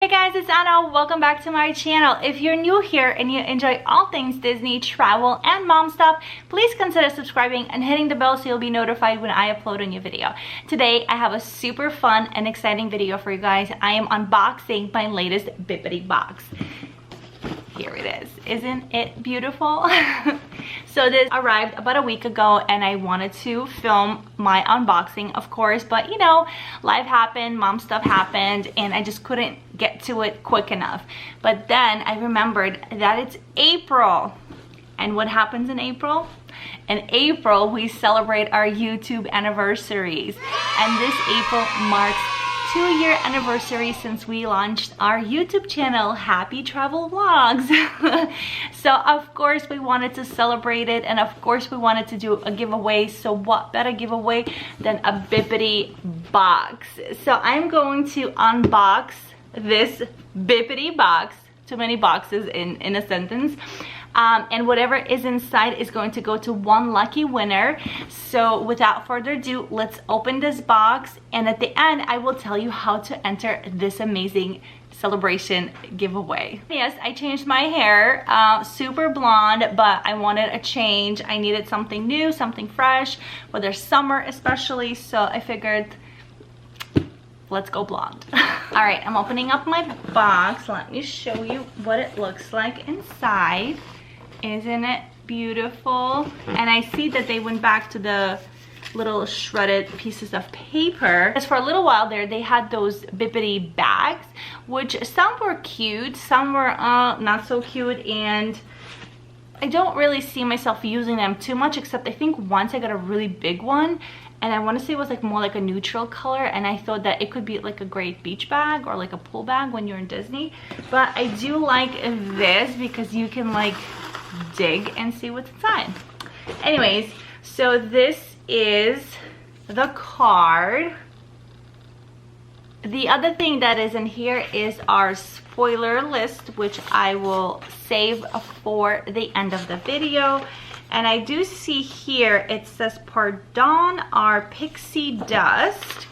Hey guys, it's Anna. Welcome back to my channel. If you're new here and you enjoy all things Disney, travel, and mom stuff, please consider subscribing and hitting the bell so you'll be notified when I upload a new video. Today, I have a super fun and exciting video for you guys. I am unboxing my latest Bibbidi box. Here it is. Isn't it beautiful? So this arrived about a week ago and I wanted to film my unboxing, of course, but you know, life happened, mom stuff happened, and I just couldn't get to it quick enough. But then I remembered that it's April. And what happens in April? In April, we celebrate our YouTube anniversaries. And this April marks 2-year anniversary since we launched our YouTube channel, Happy Travel Vlogs. So of course we wanted to celebrate it, and of course we wanted to do a giveaway. So what better giveaway than a Bibbidi box? So I'm going to unbox this Bibbidi box. Too many boxes in a sentence. And whatever is inside is going to go to one lucky winner. So without further ado, let's open this box, and at the end I will tell you how to enter this amazing celebration giveaway. Yes, I changed my hair, super blonde, but I wanted a change. I needed something new, something fresh, whether summer especially, so I figured let's go blonde. All right, I'm opening up my box. Let me show you what it looks like inside. Isn't it beautiful? And I see that they went back to the little shredded pieces of paper. Because for a little while there, they had those Bibbidi bags, which some were cute, some were not so cute, and I don't really see myself using them too much, except I think once I got a really big one, and I want to say it was like more like a neutral color, and I thought that it could be like a great beach bag or like a pool bag when you're in Disney. But I do like this because you can like dig and see what's inside. Anyways, so this is the card. The other thing that is in here is our spoiler list, which I will save for the end of the video. And I do see here it says pardon our pixie dust,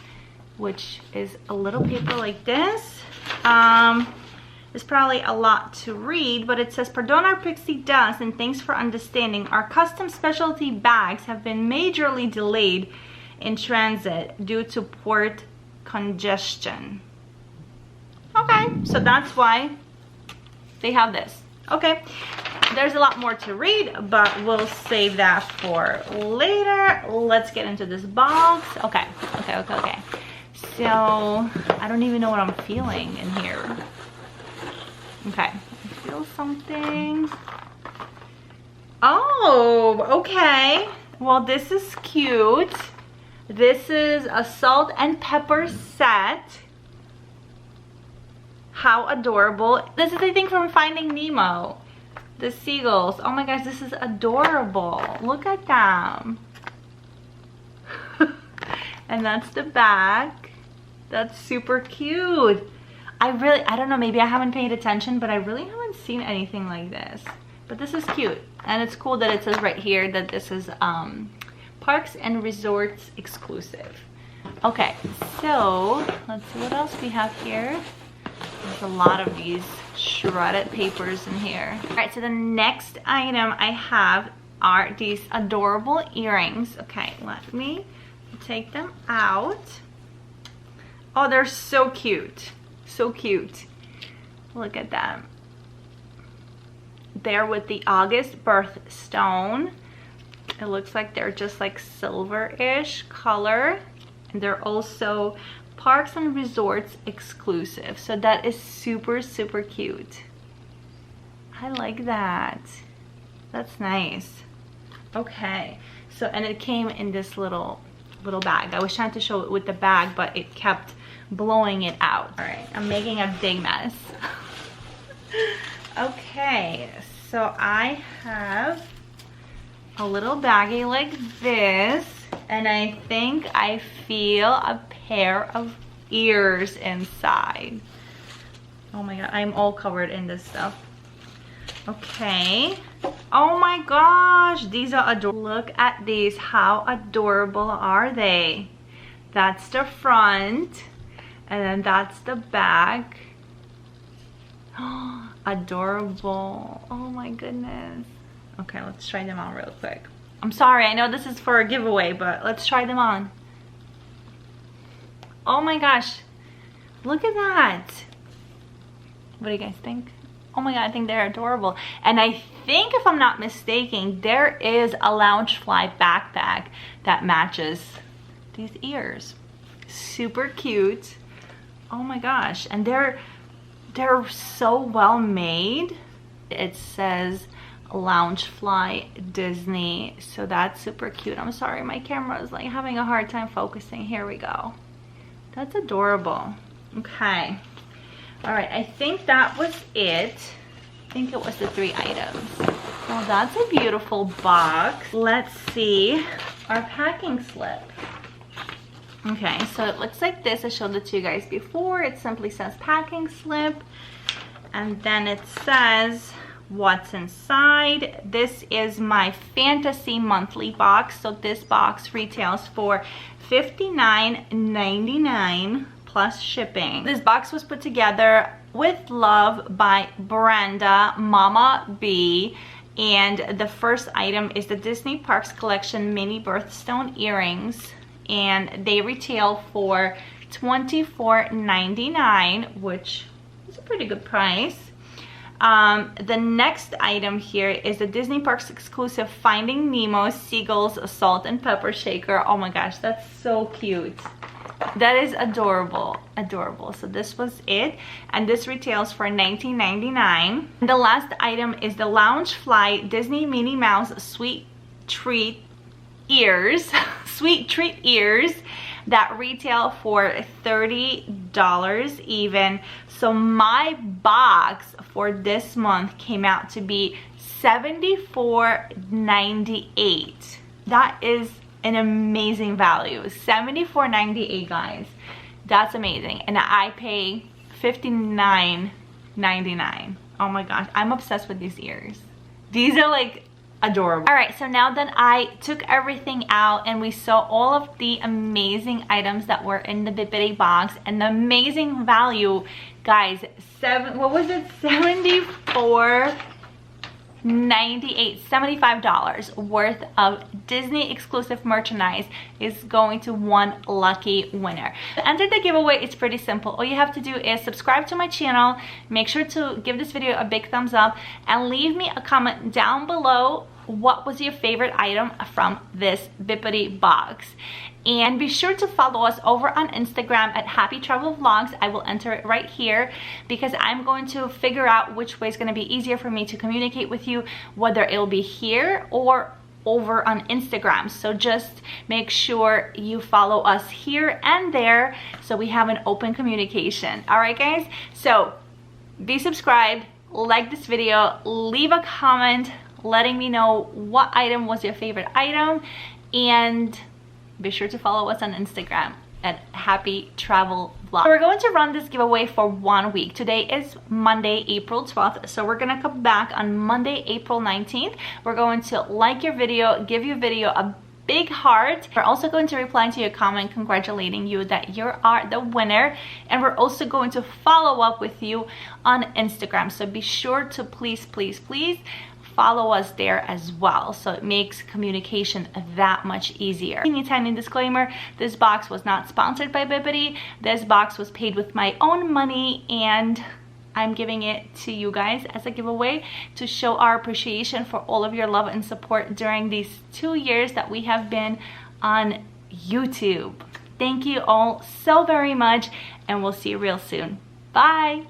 which is a little paper like this. It's probably a lot to read, but it says pardon our pixie dust and thanks for understanding. Our custom specialty bags have been majorly delayed in transit due to port congestion. Okay, so that's why they have this. Okay, there's a lot more to read, but we'll save that for later. Let's get into this box. Okay. So I don't even know what I'm feeling in here. Okay, I feel something. Oh, okay. Well, this is cute. This is a salt and pepper set. How adorable. This is, I think, from Finding Nemo. The seagulls. Oh my gosh, this is adorable. Look at them. And that's the back. That's super cute. I don't know, maybe I haven't paid attention, but I really haven't seen anything like this. But this is cute. And it's cool that it says right here that this is Parks and Resorts exclusive. Okay, so let's see what else we have here. There's a lot of these shredded papers in here. All right, so the next item I have are these adorable earrings. Okay, let me take them out. Oh, they're so cute. So cute. Look at them. They're with the August birthstone. It looks like they're just like silver-ish color. And they're also Parks and Resorts exclusive. So that is super, super cute. I like that. That's nice. Okay. So, and it came in this little bag. I was trying to show it with the bag, but it kept blowing it out. All right, I'm making a big mess. Okay, so I have a little baggie like this, and I think I feel a pair of ears inside. Oh my god, I'm all covered in this stuff. Okay. Oh my gosh, these are adorable. Look at these. How adorable are they? That's the front. And then that's the back. Adorable. Oh my goodness. Okay, let's try them on real quick. I'm sorry, I know this is for a giveaway, but let's try them on. Oh my gosh. Look at that. What do you guys think? Oh my god, I think they're adorable. And I think, if I'm not mistaken, there is a Loungefly backpack that matches these ears. Super cute. Oh my gosh. And they're so well made. It says Loungefly Disney, so that's super cute. I'm sorry, my camera is like having a hard time focusing. Here we go. That's adorable. Okay. All right, I think that was it. I think it was the 3 items. Well, that's a beautiful box. Let's see our packing slip. Okay, so it looks like this. I showed it to you guys before. It simply says packing slip, and then it says what's inside. This is my fantasy monthly box. So this box retails for $59.99 plus shipping. This box was put together with love by Brenda Mama B, and the first item is the Disney Parks Collection mini birthstone earrings, and they retail for $24.99, which is a pretty good price. The next item here is the Disney Parks exclusive Finding Nemo Seagulls Salt and Pepper Shaker. Oh my gosh, that's so cute. That is adorable, adorable. So this was it, and this retails for $19.99. The last item is the Loungefly Disney Minnie Mouse Sweet Treat Ears, Sweet Treat Ears, that retail for $30 even. So my box for this month came out to be $74.98. That is an amazing value. $74.98, guys. That's amazing. And I pay $59.99. Oh my gosh, I'm obsessed with these ears. These are like adorable. All right, so now that I took everything out and we saw all of the amazing items that were in the Bibbidi box and the amazing value, guys, $75 worth of Disney exclusive merchandise is going to one lucky winner. To enter the giveaway, it's pretty simple. All you have to do is subscribe to my channel, make sure to give this video a big thumbs up, and leave me a comment down below what was your favorite item from this Bibbidi box. And be sure to follow us over on Instagram at Happy Travel Vlogs. I will enter it right here because I'm going to figure out which way is going to be easier for me to communicate with you, whether it'll be here or over on Instagram. So just make sure you follow us here and there so we have an open communication. All right, guys? So be subscribed, like this video, leave a comment letting me know what item was your favorite item, and be sure to follow us on Instagram at Happy Travel Vlog. We're going to run this giveaway for 1 week. Today is Monday, April 12th. So we're gonna come back on Monday, April 19th. We're going to like your video, give your video a big heart. We're also going to reply to your comment congratulating you that you are the winner, and we're also going to follow up with you on Instagram. So be sure to please follow us there as well, so it makes communication that much easier. Tiny disclaimer, this box was not sponsored by Bibbidi. This box was paid with my own money, and I'm giving it to you guys as a giveaway to show our appreciation for all of your love and support during these 2 years that we have been on YouTube. Thank you all so very much, and we'll see you real soon. Bye!